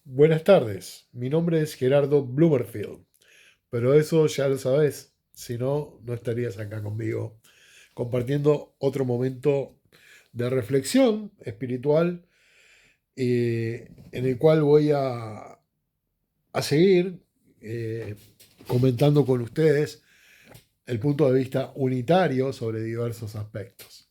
Buenas tardes, mi nombre es Gerardo Blumerfield, pero eso ya lo sabes, si no, no estarías acá conmigo compartiendo otro momento de reflexión espiritual en el cual voy a seguir eh, comentando con ustedes el punto de vista unitario sobre diversos aspectos.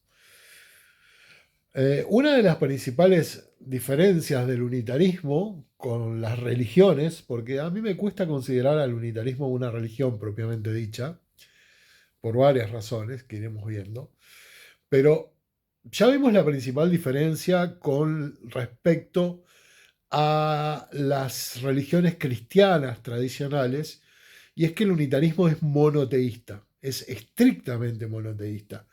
Una de las principales diferencias del unitarismo con las religiones, porque a mí me cuesta considerar al unitarismo una religión propiamente dicha, por varias razones que iremos viendo, pero ya vimos la principal diferencia con respecto a las religiones cristianas tradicionales, y es que el unitarismo es monoteísta, es estrictamente monoteísta,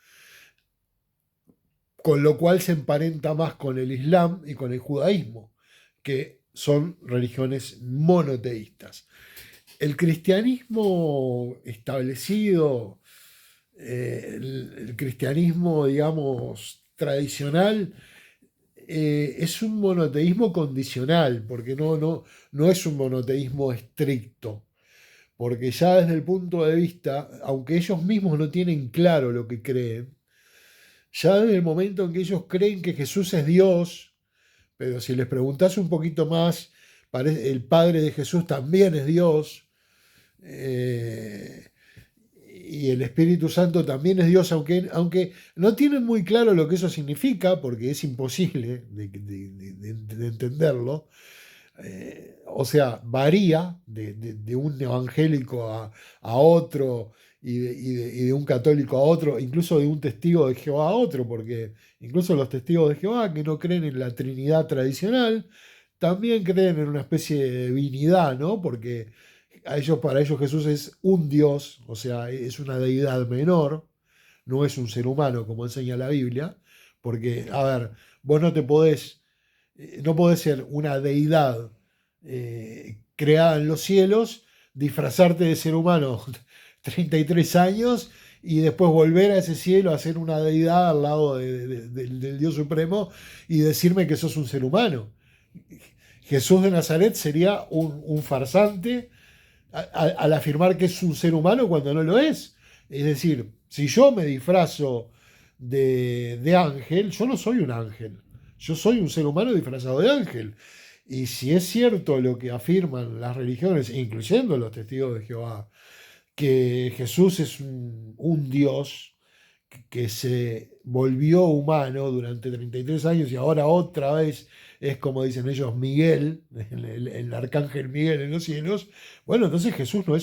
con lo cual se emparenta más con el Islam y con el judaísmo, que son religiones monoteístas. El cristianismo establecido, el cristianismo, digamos, tradicional, es un monoteísmo condicional, porque no es un monoteísmo estricto, porque ya desde el punto de vista, aunque ellos mismos no tienen claro lo que creen, ya desde el momento en que ellos creen que Jesús es Dios, pero si les preguntás un poquito más, el Padre de Jesús también es Dios, eh, y el Espíritu Santo también es Dios, aunque no tienen muy claro lo que eso significa, porque es imposible de entenderlo. O sea, varía de un evangélico a otro y de un católico a otro, incluso de un testigo de Jehová a otro, porque incluso los testigos de Jehová que no creen en la Trinidad tradicional, también creen en una especie de divinidad, ¿no? Porque para ellos Jesús es un Dios, o sea, es una deidad menor, no es un ser humano como enseña la Biblia, porque, a ver, vos no podés ser una deidad creada en los cielos, disfrazarte de ser humano 33 años y después volver a ese cielo a ser una deidad al lado del Dios Supremo y decirme que sos un ser humano. Jesús de Nazaret sería un farsante al afirmar que es un ser humano cuando no lo es. Es decir, si yo me disfrazo de ángel, yo no soy un ángel. Yo soy un ser humano disfrazado de ángel. Y si es cierto lo que afirman las religiones, incluyendo los testigos de Jehová, que Jesús es un Dios que se volvió humano durante 33 años y ahora otra vez es como dicen ellos Miguel, el arcángel Miguel en los cielos, bueno, entonces Jesús no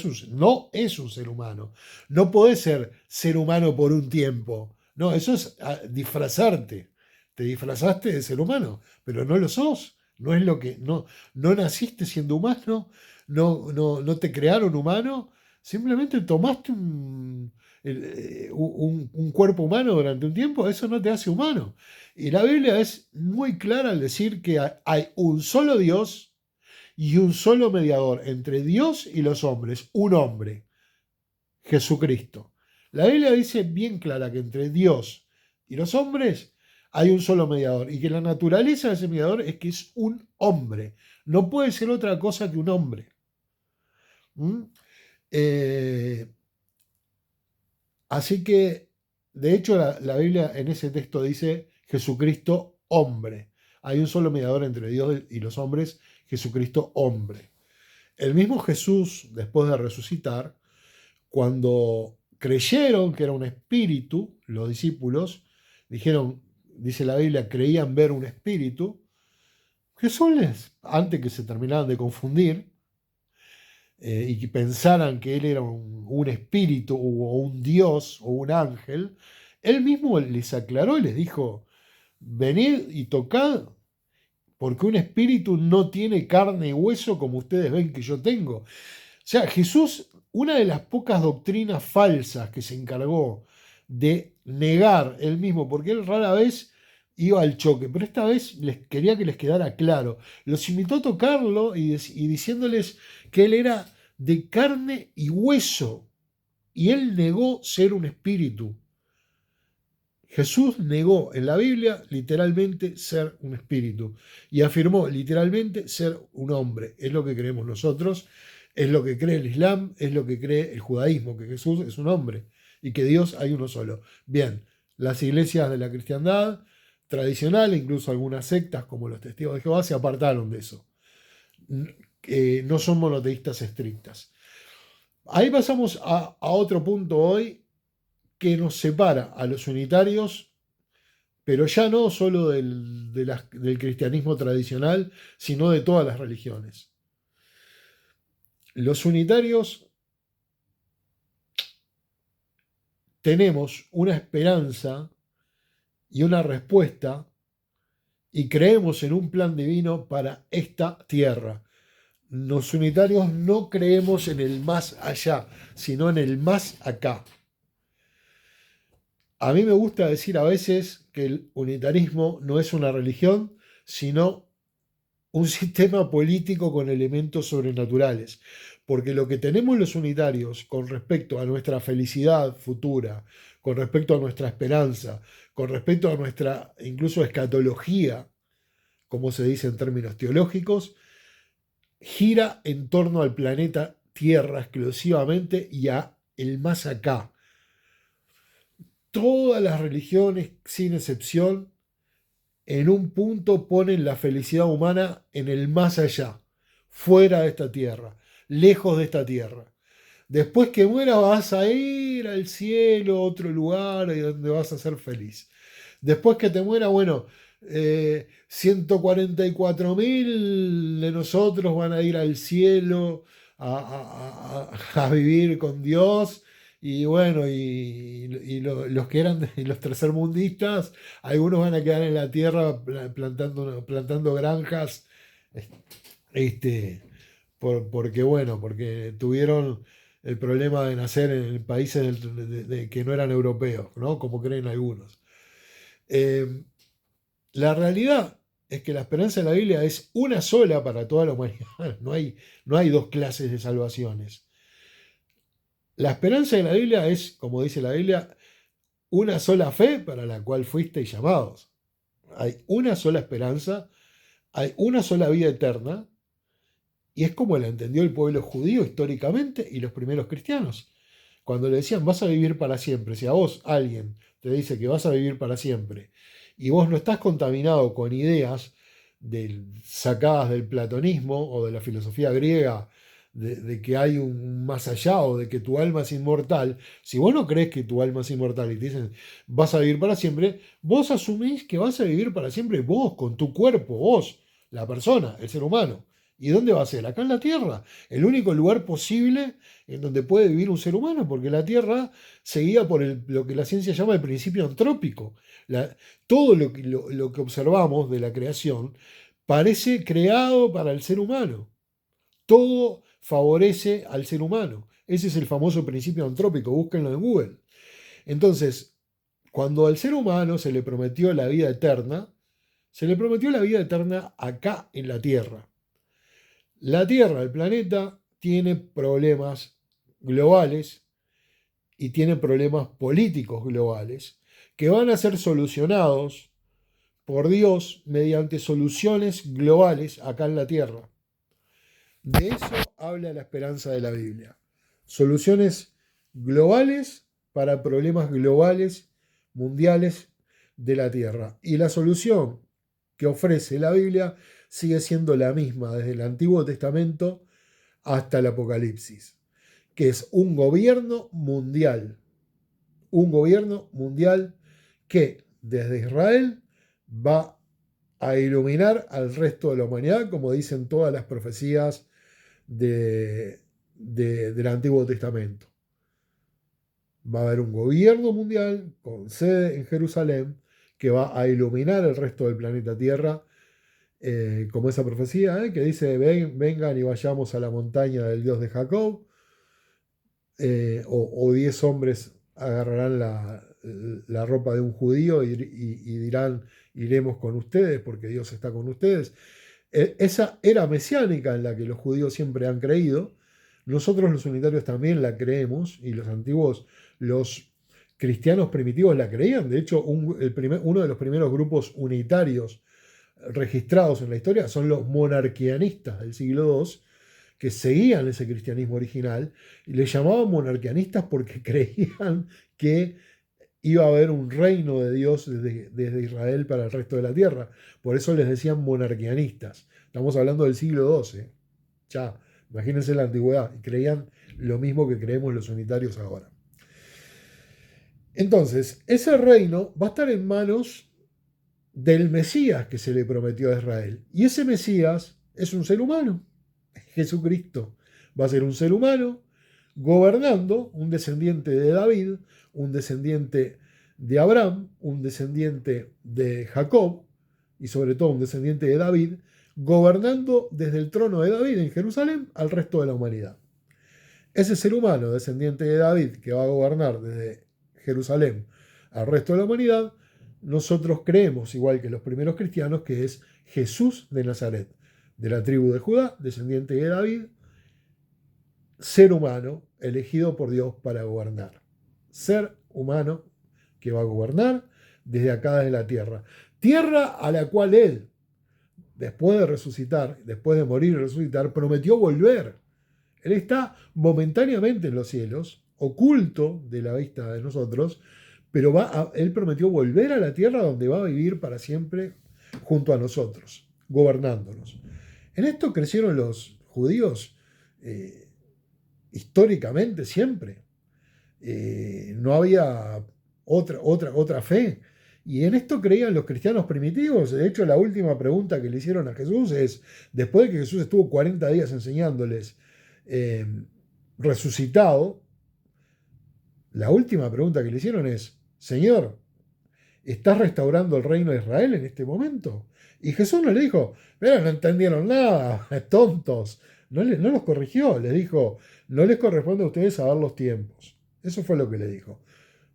es un ser humano. No podés ser humano por un tiempo. No, eso es disfrazarte. Te disfrazaste de ser humano, pero no lo sos. No es lo que. No naciste siendo humano, no te crearon humano, simplemente tomaste un cuerpo humano durante un tiempo, eso no te hace humano. Y la Biblia es muy clara al decir que hay un solo Dios y un solo mediador entre Dios y los hombres, un hombre, Jesucristo. La Biblia dice bien clara que entre Dios y los hombres hay un solo mediador y que la naturaleza de ese mediador es que es un hombre. No puede ser otra cosa que un hombre. ¿Mm? Eh, Así que, de hecho, la Biblia en ese texto dice Jesucristo hombre. Hay un solo mediador entre Dios y los hombres, Jesucristo hombre. El mismo Jesús, después de resucitar, cuando creyeron que era un espíritu, los discípulos, dijeron, dice la Biblia, creían ver un espíritu. Jesús antes que se terminaran de confundir, y que pensaran que él era un espíritu o un dios o un ángel, él mismo les aclaró y les dijo, venid y tocad, porque un espíritu no tiene carne y hueso como ustedes ven que yo tengo. O sea, Jesús, una de las pocas doctrinas falsas que se encargó de negar él mismo, porque él rara vez iba al choque, pero esta vez les quería que les quedara claro. Los invitó a tocarlo y diciéndoles que él era de carne y hueso, y él negó ser un espíritu. Jesús negó en la Biblia literalmente ser un espíritu y afirmó literalmente ser un hombre. Es lo que creemos nosotros, es lo que cree el Islam, es lo que cree el judaísmo, que Jesús es un hombre y que Dios hay uno solo. Bien, las iglesias de la cristiandad tradicional, incluso algunas sectas como los Testigos de Jehová, se apartaron de eso. No son monoteístas estrictas. Ahí pasamos a otro punto hoy que nos separa a los unitarios, pero ya no solo del cristianismo tradicional, sino de todas las religiones. Los unitarios tenemos una esperanza y una respuesta y creemos en un plan divino para esta tierra. Los unitarios no creemos en el más allá, sino en el más acá. A mí me gusta decir a veces que el unitarismo no es una religión, sino un sistema político con elementos sobrenaturales. Porque lo que tenemos los unitarios con respecto a nuestra felicidad futura, con respecto a nuestra esperanza, con respecto a nuestra incluso escatología, como se dice en términos teológicos, gira en torno al planeta Tierra exclusivamente y a el más acá. Todas las religiones, sin excepción, en un punto ponen la felicidad humana en el más allá, fuera de esta tierra, lejos de esta tierra. Después que mueras vas a ir al cielo, a otro lugar donde vas a ser feliz. Después que te mueras, bueno, 144.000 de nosotros van a ir al cielo a vivir con Dios. Y bueno, los que eran los tercermundistas, algunos van a quedar en la tierra plantando granjas, este, porque bueno, porque tuvieron el problema de nacer en países que no eran europeos, ¿no? Como creen algunos. Eh, la realidad es que la esperanza de la Biblia es una sola para toda la humanidad. No hay dos clases de salvaciones. La esperanza de la Biblia es, como dice la Biblia, una sola fe para la cual fuisteis llamados. Hay una sola esperanza, hay una sola vida eterna, y es como la entendió el pueblo judío históricamente y los primeros cristianos. Cuando le decían vas a vivir para siempre, si a vos alguien te dice que vas a vivir para siempre y vos no estás contaminado con ideas sacadas del platonismo o de la filosofía griega, de que hay un más allá o de que tu alma es inmortal, si vos no crees que tu alma es inmortal y te dicen vas a vivir para siempre, vos asumís que vas a vivir para siempre vos, con tu cuerpo, vos, la persona, el ser humano. ¿Y dónde va a ser? Acá en la Tierra. El único lugar posible en donde puede vivir un ser humano, porque la Tierra se guía por lo que la ciencia llama el principio antrópico. Todo lo que observamos de la creación parece creado para el ser humano. Todo favorece al ser humano. Ese es el famoso principio antrópico, búsquenlo en Google. Entonces, cuando al ser humano se le prometió la vida eterna, se le prometió la vida eterna acá en la Tierra. La Tierra, el planeta, tiene problemas globales y tiene problemas políticos globales que van a ser solucionados por Dios mediante soluciones globales acá en la Tierra. De eso habla la esperanza de la Biblia. Soluciones globales para problemas globales, mundiales de la Tierra. Y la solución que ofrece la Biblia sigue siendo la misma desde el Antiguo Testamento hasta el Apocalipsis, que es un gobierno mundial. Un gobierno mundial que desde Israel va a iluminar al resto de la humanidad, como dicen todas las profecías del Antiguo Testamento. Va a haber un gobierno mundial con sede en Jerusalén que va a iluminar el resto del planeta Tierra, como esa profecía que dice, vengan y vayamos a la montaña del Dios de Jacob, o 10 hombres agarrarán la ropa de un judío y dirán, iremos con ustedes porque Dios está con ustedes. Esa era mesiánica en la que los judíos siempre han creído. Nosotros los unitarios también la creemos y los antiguos, los cristianos primitivos la creían. De hecho, uno de los primeros grupos unitarios registrados en la historia son los monarquianistas del siglo II, que seguían ese cristianismo original y les llamaban monarquianistas porque creían que iba a haber un reino de Dios desde Israel para el resto de la tierra. Por eso les decían monarquianistas. Estamos hablando del siglo XII. Ya, imagínense la antigüedad. Y creían lo mismo que creemos los unitarios ahora. Entonces, ese reino va a estar en manos del Mesías que se le prometió a Israel. Y ese Mesías es un ser humano. Jesucristo va a ser un ser humano gobernando, un descendiente de David, un descendiente de Abraham, un descendiente de Jacob y sobre todo un descendiente de David, gobernando desde el trono de David en Jerusalén al resto de la humanidad. Ese ser humano, descendiente de David, que va a gobernar desde Jerusalén al resto de la humanidad, nosotros creemos, igual que los primeros cristianos, que es Jesús de Nazaret, de la tribu de Judá, descendiente de David, ser humano elegido por Dios para gobernar. Ser humano que va a gobernar desde acá, desde la tierra. Tierra a la cual Él, después de resucitar, después de morir y resucitar, prometió volver. Él está momentáneamente en los cielos, oculto de la vista de nosotros, pero Él prometió volver a la tierra donde va a vivir para siempre junto a nosotros, gobernándonos. En esto crecieron los judíos históricamente siempre. No había otra fe. Y en esto creían los cristianos primitivos. De hecho, la última pregunta que le hicieron a Jesús es, después de que Jesús estuvo 40 días enseñándoles, resucitado, la última pregunta que le hicieron es, Señor, ¿estás restaurando el reino de Israel en este momento? Y Jesús no le dijo, mira, no entendieron nada, tontos. No los corrigió, les dijo, no les corresponde a ustedes saber los tiempos. Eso fue lo que le dijo,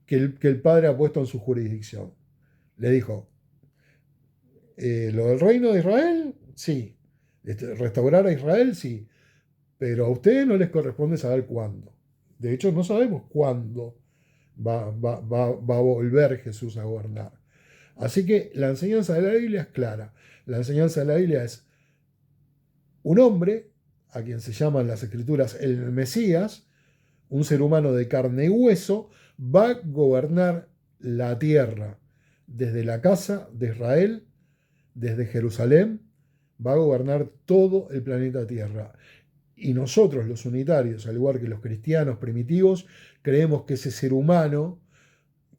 que el Padre ha puesto en su jurisdicción. Le dijo, lo del reino de Israel, sí. Restaurar a Israel, sí. Pero a ustedes no les corresponde saber cuándo. De hecho, no sabemos cuándo va a volver Jesús a gobernar. Así que la enseñanza de la Biblia es clara. La enseñanza de la Biblia es un hombre, a quien se llaman las Escrituras el Mesías, un ser humano de carne y hueso, va a gobernar la tierra desde la casa de Israel, desde Jerusalén, va a gobernar todo el planeta Tierra. Y nosotros, los unitarios, al igual que los cristianos primitivos, creemos que ese ser humano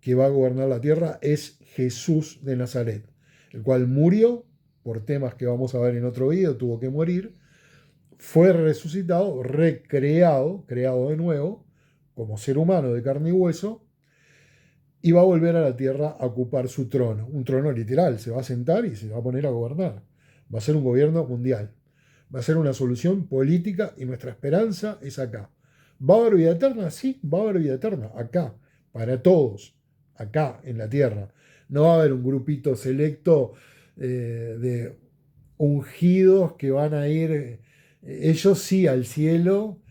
que va a gobernar la tierra es Jesús de Nazaret, el cual murió por temas que vamos a ver en otro video, tuvo que morir, fue resucitado, recreado, creado de nuevo, como ser humano de carne y hueso, y va a volver a la tierra a ocupar su trono, un trono literal, se va a sentar y se va a poner a gobernar, va a ser un gobierno mundial, va a ser una solución política y nuestra esperanza es acá. ¿Va a haber vida eterna? Sí, va a haber vida eterna, acá, para todos, acá en la tierra. No va a haber un grupito selecto de ungidos que van a ir, ellos sí, al cielo,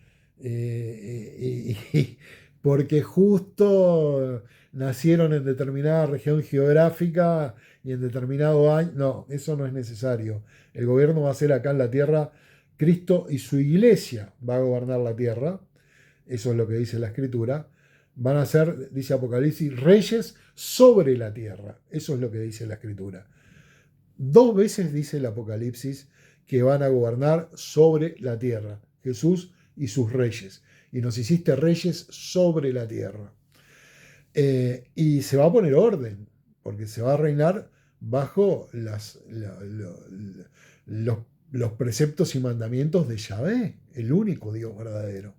porque justo nacieron en determinada región geográfica y en determinado año. No, eso no es necesario. El gobierno va a ser acá en la tierra. Cristo y su iglesia va a gobernar la tierra. Eso es lo que dice la Escritura. Van a ser, dice Apocalipsis, reyes sobre la tierra. Eso es lo que dice la Escritura. 2 veces dice el Apocalipsis que van a gobernar sobre la tierra. Jesús y sus reyes. Y nos hiciste reyes sobre la tierra. Y se va a poner orden, porque se va a reinar bajo los preceptos y mandamientos de Yahvé, el único Dios verdadero.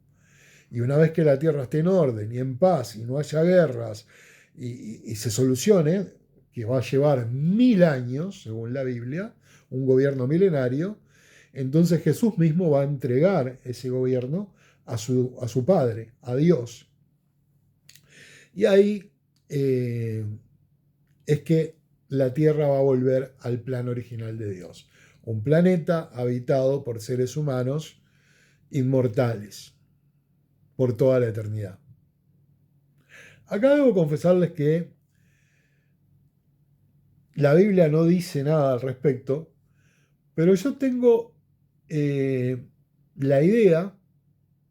Y una vez que la tierra esté en orden y en paz y no haya guerras y se solucione, que va a llevar 1000 años, según la Biblia, un gobierno milenario, entonces Jesús mismo va a entregar ese gobierno a su Padre, a Dios. Y ahí es que la Tierra va a volver al plan original de Dios. Un planeta habitado por seres humanos inmortales por toda la eternidad. Acá debo confesarles que la Biblia no dice nada al respecto, pero yo tengo eh, la idea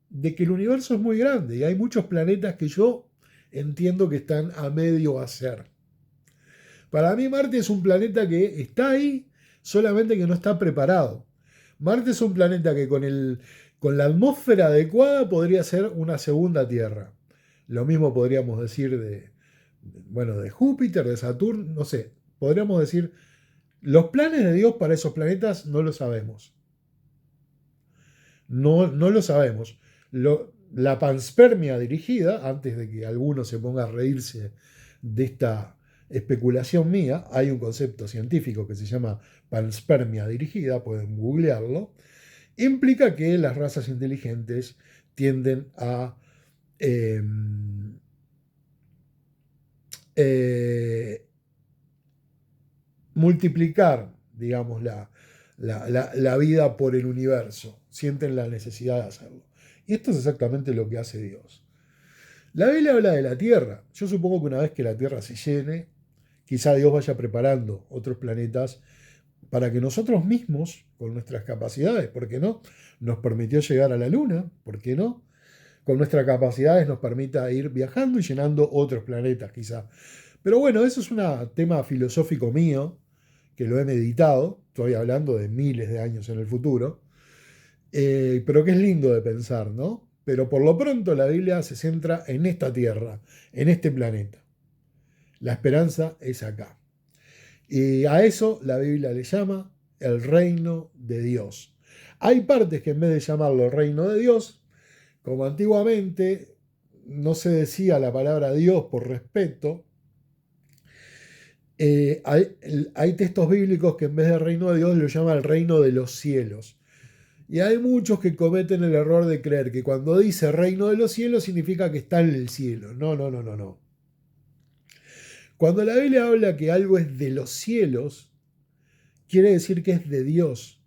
de que el universo es muy grande y hay muchos planetas que yo entiendo que están a medio hacer. Para mí Marte es un planeta que está ahí, solamente que no está preparado. Marte es un planeta que con la atmósfera adecuada podría ser una segunda Tierra. Lo mismo podríamos decir bueno, de Júpiter, de Saturno, no sé. Podríamos decir, los planes de Dios para esos planetas no lo sabemos. No, no lo sabemos. La panspermia dirigida, antes de que alguno se ponga a reírse de esta especulación mía, hay un concepto científico que se llama panspermia dirigida, pueden googlearlo, implica que las razas inteligentes tienden a eh, eh, multiplicar, digamos, la vida por el universo, sienten la necesidad de hacerlo. Y esto es exactamente lo que hace Dios. La Biblia habla de la Tierra. Yo supongo que una vez que la Tierra se llene, quizá Dios vaya preparando otros planetas para que nosotros mismos, con nuestras capacidades, ¿por qué no? Nos permitió llegar a la Luna, ¿por qué no? Con nuestras capacidades nos permita ir viajando y llenando otros planetas, quizá. Pero bueno, eso es un tema filosófico mío, que lo he meditado, estoy hablando de miles de años en el futuro, pero que es lindo de pensar, ¿no? Pero por lo pronto la Biblia se centra en esta tierra, en este planeta. La esperanza es acá. Y a eso la Biblia le llama el reino de Dios. Hay partes que en vez de llamarlo el reino de Dios, como antiguamente no se decía la palabra Dios por respeto, hay textos bíblicos que en vez de reino de Dios lo llama el reino de los cielos. Y hay muchos que cometen el error de creer que cuando dice reino de los cielos significa que está en el cielo. No, no, no, no, no. Cuando la Biblia habla que algo es de los cielos, quiere decir que es de Dios.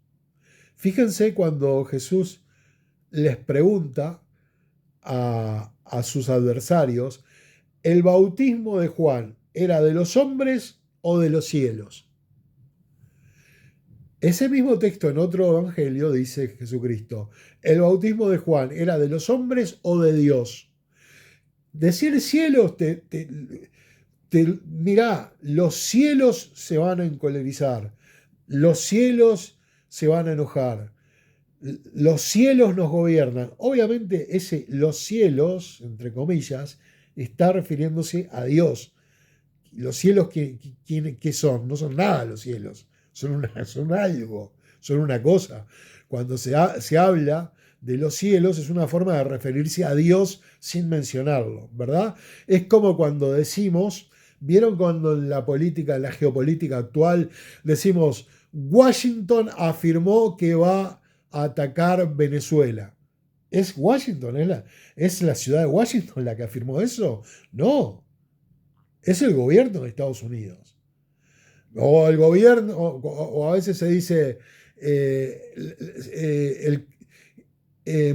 Fíjense cuando Jesús les pregunta a sus adversarios, ¿el bautismo de Juan era de los hombres o de los cielos? Ese mismo texto en otro evangelio dice Jesucristo, ¿el bautismo de Juan era de los hombres o de Dios? Decir cielos, mirá, los cielos se van a encolerizar, los cielos se van a enojar, los cielos nos gobiernan. Obviamente los cielos, entre comillas, está refiriéndose a Dios. Los cielos, ¿qué son? No son nada los cielos, son algo, son una cosa. Cuando se habla de los cielos es una forma de referirse a Dios sin mencionarlo, ¿verdad? Es como cuando decimos, ¿vieron cuando en la política, en la geopolítica actual, decimos, Washington afirmó que va a atacar Venezuela? ¿Es Washington? ¿Es la ciudad de Washington la que afirmó eso? No, es el gobierno de Estados Unidos. O el gobierno, o a veces se dice,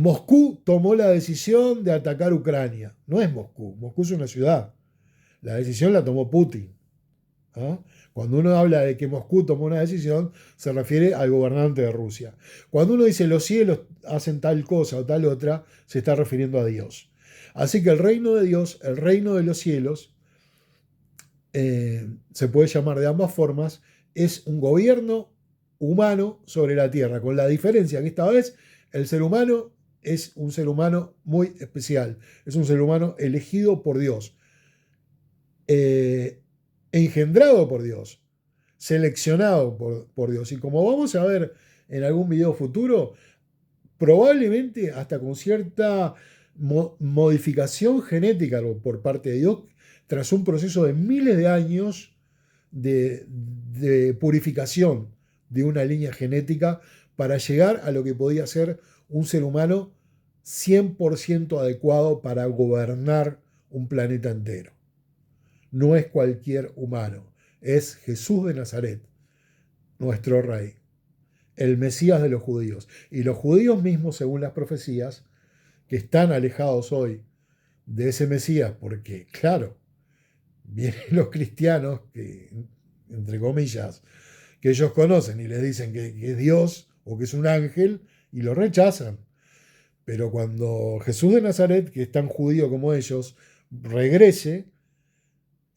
Moscú tomó la decisión de atacar Ucrania. No es Moscú, Moscú es una ciudad. La decisión la tomó Putin. ¿Ah? Cuando uno habla de que Moscú tomó una decisión, se refiere al gobernante de Rusia. Cuando uno dice los cielos hacen tal cosa o tal otra, se está refiriendo a Dios. Así que el reino de Dios, el reino de los cielos, se puede llamar de ambas formas, es un gobierno humano sobre la tierra, con la diferencia que esta vez el ser humano es un ser humano muy especial, es un ser humano elegido por Dios, engendrado por Dios, seleccionado por Dios. Y como vamos a ver en algún video futuro, probablemente hasta con cierta modificación genética por parte de Dios, tras un proceso de miles de años de purificación de una línea genética para llegar a lo que podía ser un ser humano 100% adecuado para gobernar un planeta entero. No es cualquier humano, es Jesús de Nazaret, nuestro rey, el Mesías de los judíos. Y los judíos mismos, según las profecías, que están alejados hoy de ese Mesías, porque, claro, vienen los cristianos, que, entre comillas, que ellos conocen y les dicen que es Dios o que es un ángel y lo rechazan. Pero cuando Jesús de Nazaret, que es tan judío como ellos, regrese,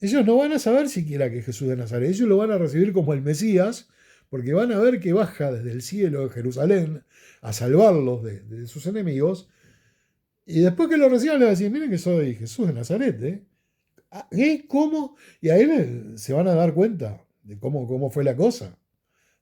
ellos no van a saber siquiera que es Jesús de Nazaret. Ellos lo van a recibir como el Mesías, porque van a ver que baja desde el cielo de Jerusalén a salvarlos de sus enemigos. Y después que lo reciban, le van a decir: miren que soy Jesús de Nazaret, ¿eh? ¿Eh? ¿Cómo? Y ahí se van a dar cuenta de cómo fue la cosa.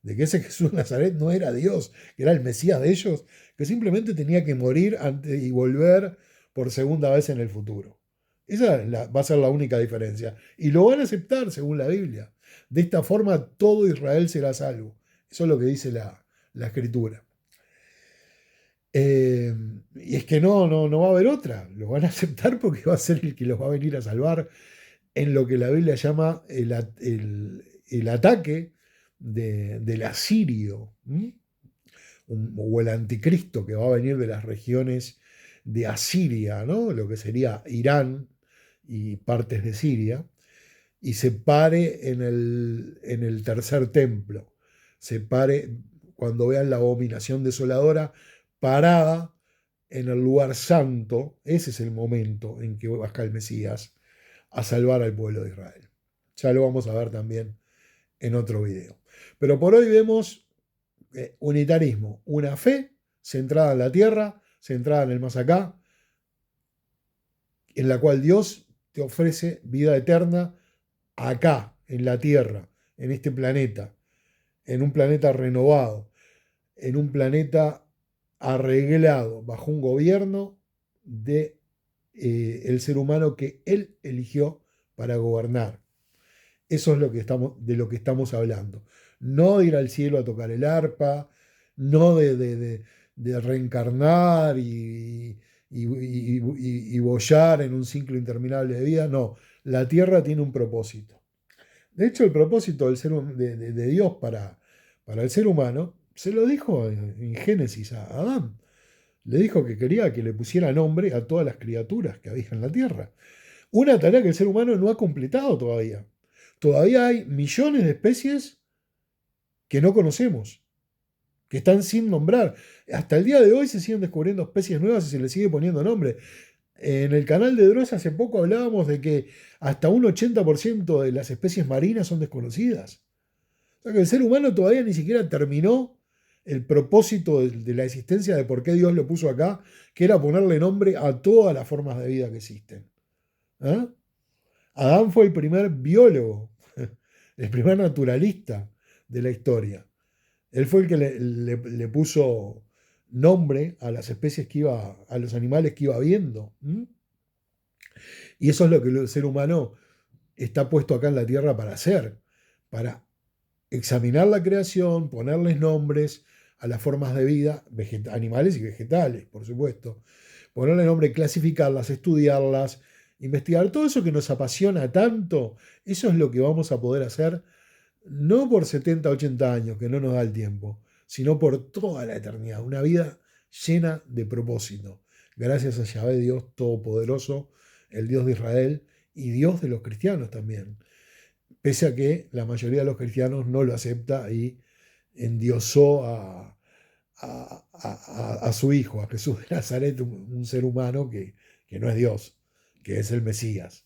De que ese Jesús de Nazaret no era Dios, que era el Mesías de ellos, que simplemente tenía que morir antes y volver por segunda vez en el futuro. Esa va a ser la única diferencia. Y lo van a aceptar según la Biblia. De esta forma todo Israel será salvo. Eso es lo que dice la Escritura. Y es que no va a haber otra. Lo van a aceptar porque va a ser el que los va a venir a salvar en lo que la Biblia llama el ataque del asirio, o el anticristo que va a venir de las regiones de Asiria, ¿no? Lo que sería Irán y partes de Siria, y se pare en el tercer templo, se pare cuando vean la abominación desoladora parada en el lugar santo. Ese es el momento en que baja el Mesías a salvar al pueblo de Israel. Ya lo vamos a ver también en otro video. Pero por hoy vemos unitarismo, una fe centrada en la tierra, centrada en el más acá, en la cual Dios te ofrece vida eterna acá, en la tierra, en este planeta, en un planeta renovado, en un planeta arreglado bajo un gobierno de el ser humano que él eligió para gobernar. Eso es de lo que estamos hablando. No de ir al cielo a tocar el arpa, no de reencarnar y bollar en un ciclo interminable de vida. No, la tierra tiene un propósito. De hecho, el propósito de Dios para el ser humano se lo dijo en Génesis a Adán. Le dijo que quería que le pusiera nombre a todas las criaturas que habitan en la tierra. Una tarea que el ser humano no ha completado todavía. Todavía hay millones de especies que no conocemos, que están sin nombrar. Hasta el día de hoy se siguen descubriendo especies nuevas y se les sigue poniendo nombre. En el canal de Dross hace poco hablábamos de que hasta un 80% de las especies marinas son desconocidas. O sea que el ser humano todavía ni siquiera terminó el propósito de la existencia, de por qué Dios lo puso acá, que era ponerle nombre a todas las formas de vida que existen. ¿Eh? Adán fue el primer biólogo, el primer naturalista de la historia. Él fue el que le puso nombre a las especies a los animales que iba viendo. Y eso es lo que el ser humano está puesto acá en la tierra para hacer, para examinar la creación, ponerles nombres a las formas de vida, animales y vegetales, por supuesto. Ponerle nombre, clasificarlas, estudiarlas, investigar todo eso que nos apasiona tanto. Eso es lo que vamos a poder hacer, no por 70, 80 años, que no nos da el tiempo, sino por toda la eternidad. Una vida llena de propósito. Gracias a Yahvé, Dios Todopoderoso, el Dios de Israel y Dios de los cristianos también. Pese a que la mayoría de los cristianos no lo acepta y endiosó a su hijo, a Jesús de Nazaret, un ser humano que no es Dios, que es el Mesías.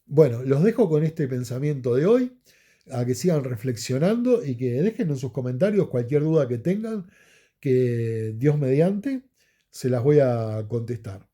Bueno, los dejo con este pensamiento de hoy, a que sigan reflexionando y que dejen en sus comentarios cualquier duda que tengan, que Dios mediante se las voy a contestar.